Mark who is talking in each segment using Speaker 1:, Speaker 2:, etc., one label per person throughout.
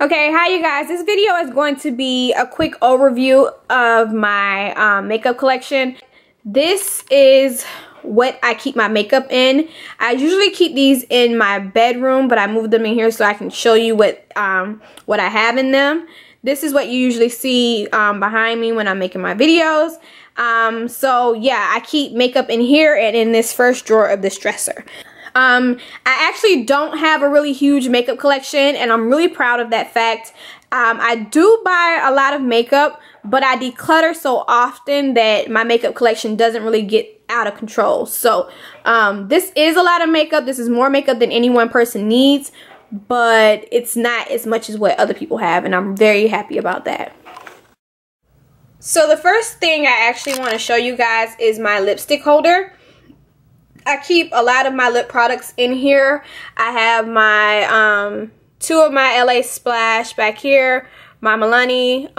Speaker 1: Okay, hi you guys. This video is going to be a quick overview of my makeup collection. This is what I keep my makeup in. I usually keep these in my bedroom, but I moved them in here so I can show you what I have in them. This is what you usually see behind me when I'm making my videos. So yeah, I keep makeup in here and in this first drawer of this dresser. I actually don't have a really huge makeup collection, and I'm really proud of that fact. I do buy a lot of makeup, but I declutter so often that my makeup collection doesn't really get out of control. So this is a lot of makeup. This is more makeup than any one person needs, but it's not as much as what other people have, and I'm very happy about that. So the first thing I actually want to show you guys is my lipstick holder. I keep a lot of my lip products in here. I have my two of my LA Splash back here, my Milani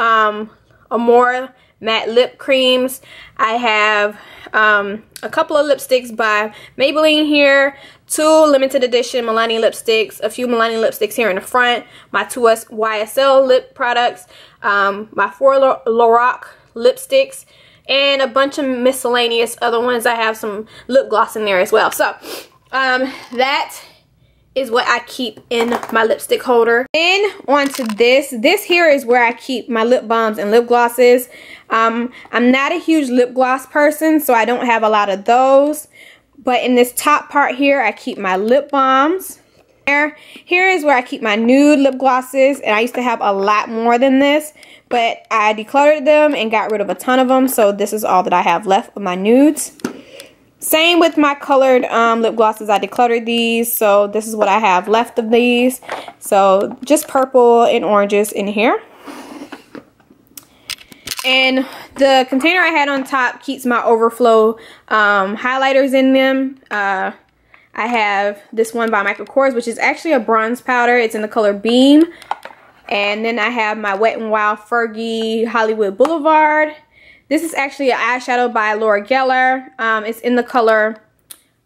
Speaker 1: Amore matte lip creams. I have a couple of lipsticks by Maybelline here, two limited edition Milani lipsticks, a few Milani lipsticks here in the front, my two YSL lip products, my 4 Lorac lipsticks, and a bunch of miscellaneous other ones. I have some lip gloss in there as well. So that is what I keep in my lipstick holder. Then onto this. This here is where I keep my lip balms and lip glosses. I'm not a huge lip gloss person, so I don't have a lot of those. But in this top part here, I keep my lip balms. Here is where I keep my nude lip glosses, and I used to have a lot more than this, but I decluttered them and got rid of a ton of them, so this is all that I have left of my nudes. Same with my colored lip glosses. I decluttered these, so this is what I have left of these. So just purple and oranges in here. And the container I had on top keeps my overflow highlighters in them. I have this one by Michael Kors, which is actually a bronze powder. It's in the color Beam. And then I have my Wet n Wild Fergie Hollywood Boulevard. This is actually an eyeshadow by Laura Geller. It's in the color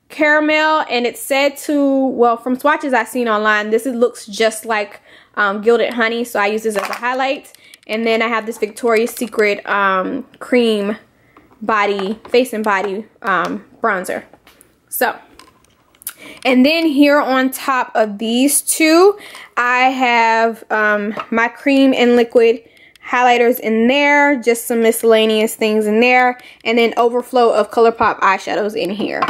Speaker 1: Caramel, and it's said to, well, from swatches I've seen online, this looks just like Gilded Honey, so I use this as a highlight. And then I have this Victoria's Secret cream face and body bronzer. So, and then here on top of these two, I have my cream and liquid highlighters in there, just some miscellaneous things in there, and then overflow of ColourPop eyeshadows in here.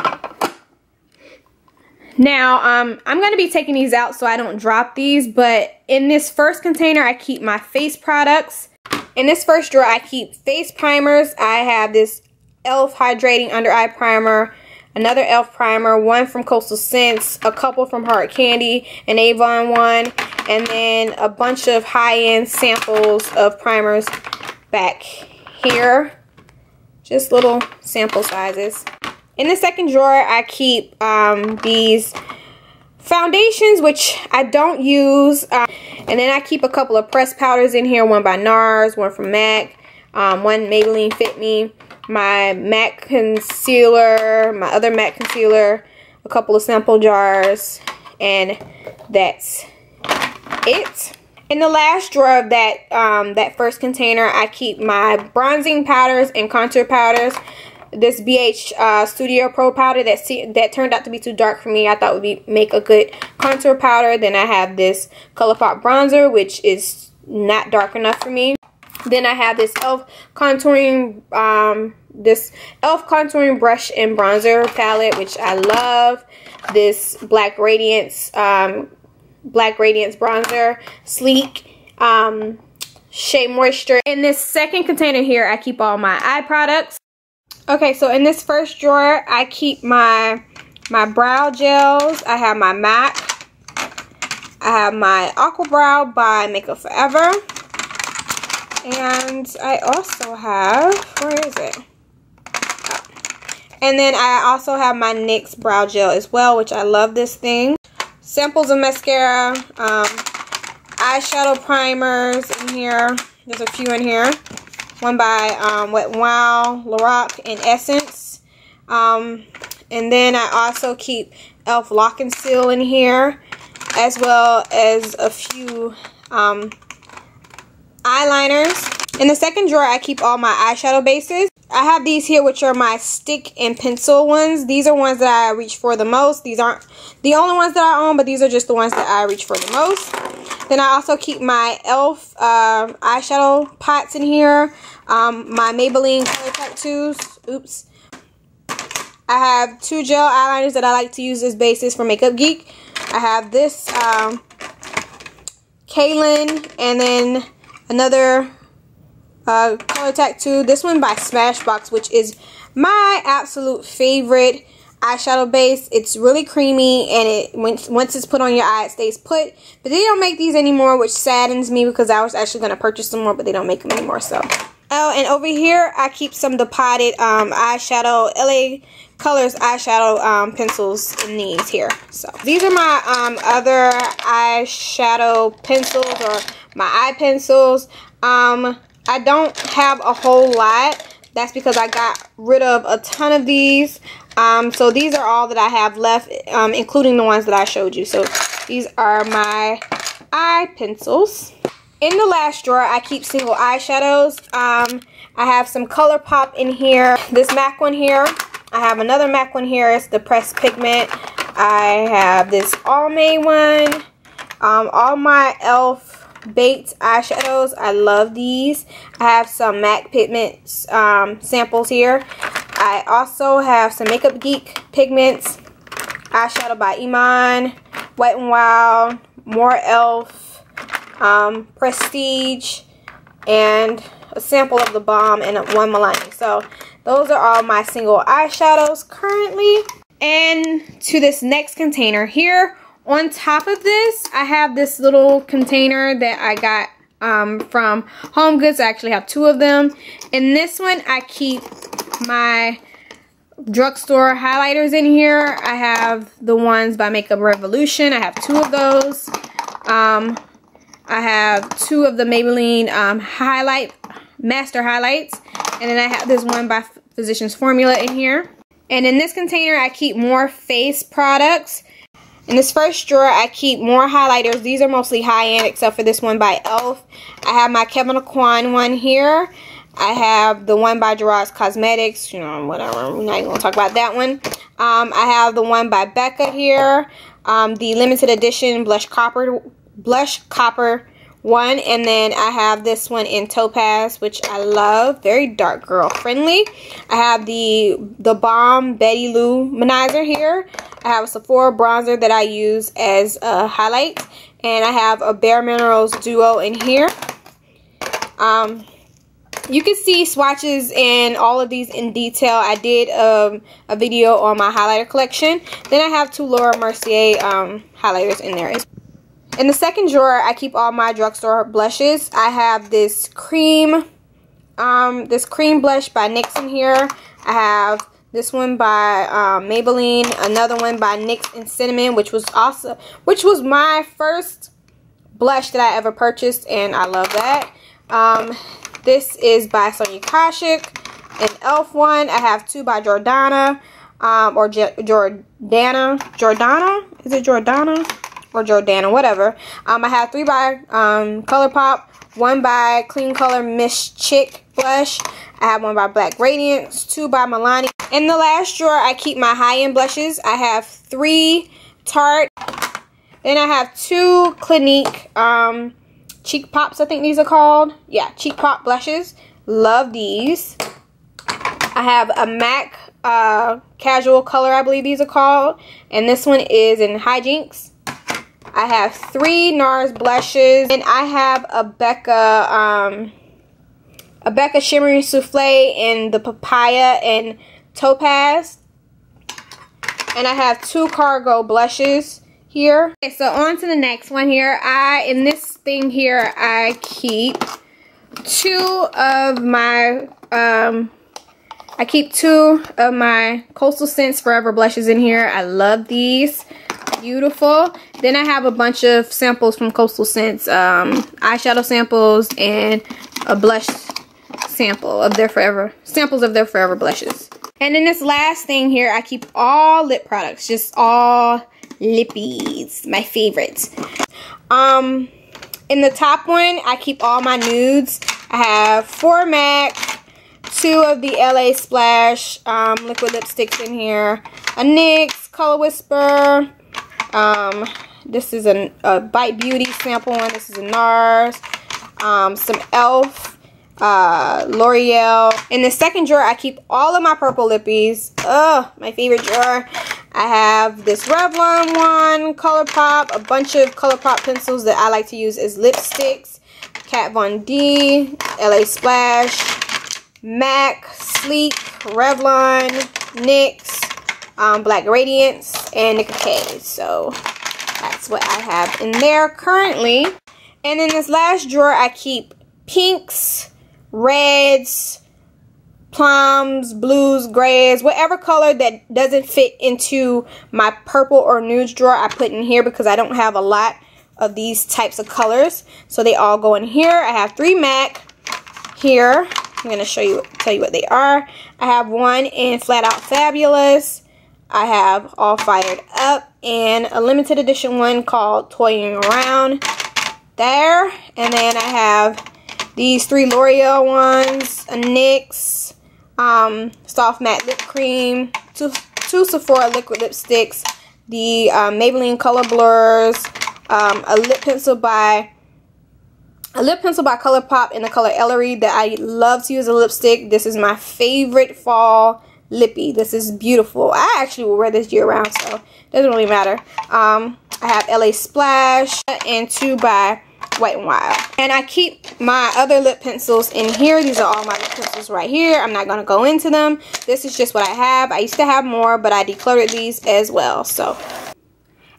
Speaker 1: Now, I'm going to be taking these out so I don't drop these, but in this first container, I keep my face products. In this first drawer, I keep face primers. I have this e.l.f. Hydrating Under Eye Primer, another e.l.f. primer, one from Coastal Scents, a couple from Hard Candy, an Avon one, and then a bunch of high-end samples of primers back here. Just little sample sizes. In the second drawer, I keep these foundations, which I don't use. And then I keep a couple of pressed powders in here, one by NARS, one from MAC, one Maybelline Fit Me, my MAC concealer, my other MAC concealer, a couple of sample jars, and that's it. In the last drawer of that that first container, I keep my bronzing powders and contour powders. This BH Studio Pro powder that turned out to be too dark for me. I thought would make a good contour powder. Then I have this ColourPop bronzer, which is not dark enough for me. Then I have this e.l.f. contouring brush and bronzer palette, which I love. This Black Radiance bronzer, sleek, Shea Moisture. In this second container here, I keep all my eye products. Okay, so in this first drawer, I keep my brow gels. I have my MAC. I have my Aqua Brow by Makeup Forever. And I also have, where is it? Oh. And then I also have my NYX brow gel as well, which I love this thing. Samples of mascara, eyeshadow primers in here. There's a few in here. One by Wet n Wild, Lorac, and Essence. And then I also keep e.l.f. Lock and Seal in here. as well as a few eyeliners. In the second drawer, I keep all my eyeshadow bases. I have these here, which are my stick and pencil ones. These are ones that I reach for the most. These aren't the only ones that I own, but these are just the ones that I reach for the most. Then I also keep my e.l.f. Eyeshadow pots in here. My Maybelline Color Tattoos. Oops. I have 2 gel eyeliners that I like to use as bases for Makeup Geek. I have this Kaylin, and then another Color Tattoo. This one by Smashbox, which is my absolute favorite eyeshadow base. It's really creamy, and it once it's put on your eye, it stays put. But they don't make these anymore, which saddens me because I was actually going to purchase some more, but they don't make them anymore. So, oh, and over here I keep some depotted eyeshadow LA Colors eyeshadow pencils in these here. So these are my other eyeshadow pencils, or my eye pencils. I don't have a whole lot. That's because I got rid of a ton of these. So these are all that I have left, including the ones that I showed you. So these are my eye pencils. In the last drawer, I keep single eyeshadows. I have some ColourPop in here. This MAC one here. I have another MAC one here. It's the Pressed Pigment. I have this Almay one. All my e.l.f. baked eyeshadows. I love these. I have some MAC pigments samples here. I also have some Makeup Geek pigments, eyeshadow by Iman, Wet n Wild, more e.l.f., Prestige, and a sample of the Balm, and one Milani. So those are all my single eyeshadows currently. And to this next container here, on top of this, I have this little container that I got from Home Goods. I actually have 2 of them. In this one, I keep my drugstore highlighters in here. I have the ones by Makeup Revolution. I have 2 of those. I have 2 of the Maybelline Master Highlights. And then I have this one by Physicians Formula in here. And in this container, I keep more face products. In this first drawer, I keep more highlighters. These are mostly high-end, except for this one by e.l.f. I have my Kevyn Aucoin one here. I have the one by Gerard's Cosmetics. You know, whatever. We're not even going to talk about that one. I have the one by Becca here. The limited edition blush copper one. And then I have this one in Topaz, which I love. Very dark girl friendly. I have the Balm Betty Luminizer here. I have a Sephora bronzer that I use as a highlight. And I have a Bare Minerals Duo in here. You can see swatches and all of these in detail. I did a video on my highlighter collection. Then I have 2 Laura Mercier highlighters in there. In the second drawer, I keep all my drugstore blushes. I have this cream blush by NYX in here. I have this one by Maybelline, another one by NYX in Cinnamon, which was my first blush that I ever purchased, and I love that. This is by Sonia Kashuk, an e.l.f. one. I have 2 by Jordana, or Jordana? Is it Jordana? Or Jordana, whatever. I have 3 by ColourPop, 1 by Clean Color Miss Chick blush. I have 1 by Black Radiance, 2 by Milani. In the last drawer, I keep my high-end blushes. I have 3 Tarte. Then I have 2 Clinique Cheek Pops, I think these are called. Yeah, Cheek Pop blushes. Love these. I have a MAC Casual Color, I believe these are called. And this one is in Hijinks. I have 3 NARS blushes, and I have a Becca Shimmery Souffle in the Papaya and Topaz. And I have 2 Cargo blushes here. Okay, so on to the next one here. In this thing here, I keep 2 of my Coastal Scents Forever blushes in here. I love these. Beautiful. Then I have a bunch of samples from Coastal Scents, eyeshadow samples, and a blush sample of their samples of their Forever blushes. And then this last thing here, I keep all lip products, just all lippies, my favorite. In the top one, I keep all my nudes. I have 4 MAC, 2 of the LA Splash liquid lipsticks in here, a NYX Color Whisper. This is a Bite Beauty sample one. This is a NARS. Some ELF, L'Oreal. In the second drawer, I keep all of my purple lippies. Oh, my favorite drawer. I have this Revlon one, ColourPop, a bunch of ColourPop pencils that I like to use as lipsticks. Kat Von D, LA Splash, MAC, Sleek, Revlon, NYX, Black Radiance, and Nicka K. So that's what I have in there currently. And in this last drawer, I keep pinks, reds, plums, blues, grays, whatever color that doesn't fit into my purple or nudes drawer, I put in here because I don't have a lot of these types of colors. So they all go in here. I have 3 MAC here. I'm going to tell you what they are. I have one in Flat Out Fabulous. I have All Fired Up and a limited edition one called Toying Around there. And then I have these 3 L'Oreal ones, a NYX, Soft Matte Lip Cream, two Sephora liquid lipsticks, the Maybelline Color Blurs, a lip pencil by ColourPop in the color Ellery that I love to use a lipstick. This is my favorite fall lippy. This is beautiful. I actually will wear this year round, so it doesn't really matter. I have LA Splash and 2 by Wet n Wild. And I keep my other lip pencils in here. These are all my lip pencils right here. I'm not going to go into them. This is just what I have. I used to have more, but I decluttered these as well. So,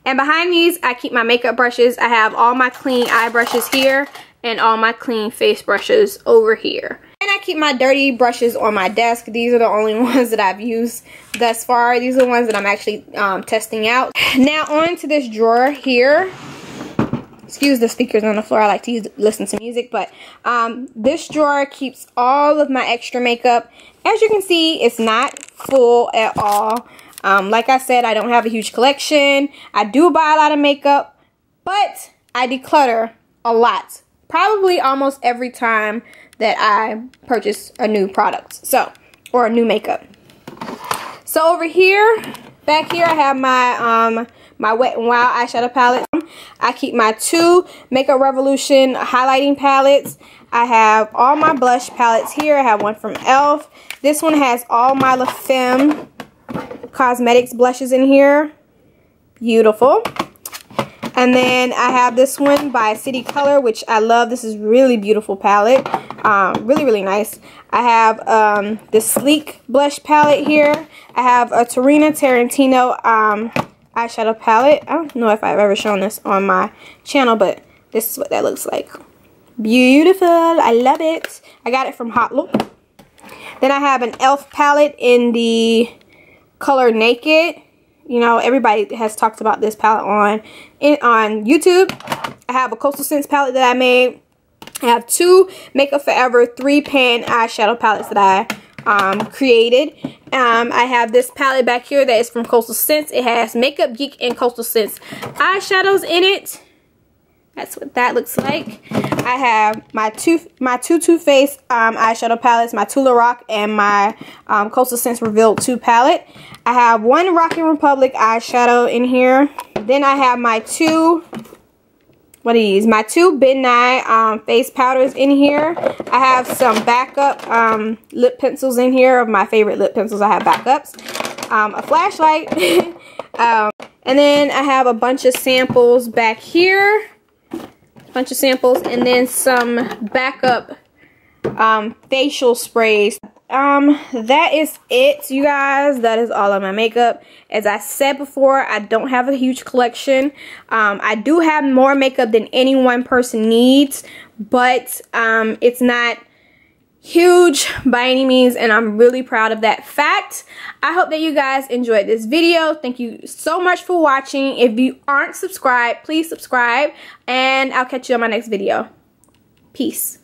Speaker 1: and behind these, I keep my makeup brushes. I have all my clean eye brushes here and all my clean face brushes over here. And I keep my dirty brushes on my desk. These are the only ones that I've used thus far. These are the ones that I'm actually testing out. Now on to this drawer here. Excuse the speakers on the floor. I like to listen to music. But this drawer keeps all of my extra makeup. As you can see, it's not full at all. Like I said, I don't have a huge collection. I do buy a lot of makeup, but I declutter a lot. Probably almost every time that I purchase a new product. So, or a new makeup. So over here, back here, I have my my Wet n Wild eyeshadow palette. I keep my 2 Makeup Revolution highlighting palettes. I have all my blush palettes here. I have one from ELF. This one has all my La Femme Cosmetics blushes in here. Beautiful. And then I have this one by City Color, which I love. This is really beautiful palette. Really, really nice. I have this Sleek blush palette here. I have a Tarina Tarantino eyeshadow palette. I don't know if I've ever shown this on my channel, but this is what that looks like. Beautiful. I love it. I got it from Hot Look. Then I have an ELF palette in the color Naked. You know, everybody has talked about this palette on YouTube. I have a Coastal Scents palette that I made. I have 2 Makeup Forever 3-pan eyeshadow palettes that I created. I have this palette back here that is from Coastal Scents. It has Makeup Geek and Coastal Scents eyeshadows in it. That's what that looks like. I have my two Too Faced eyeshadow palettes, my 2 Lorac and my Coastal Scents Revealed 2 palette. I have 1 Rockin' Republic eyeshadow in here. Then I have my 2 my 2 Ben Nye face powders in here. I have some backup lip pencils in here of my favorite lip pencils. I have backups. A flashlight. And then I have a bunch of samples back here. And then some backup facial sprays. That is it, you guys. That is all of my makeup. As I said before, I don't have a huge collection. I do have more makeup than any one person needs, but it's not huge by any means, and I'm really proud of that fact. I hope that you guys enjoyed this video. Thank you so much for watching. If you aren't subscribed, please subscribe, and I'll catch you on my next video. Peace.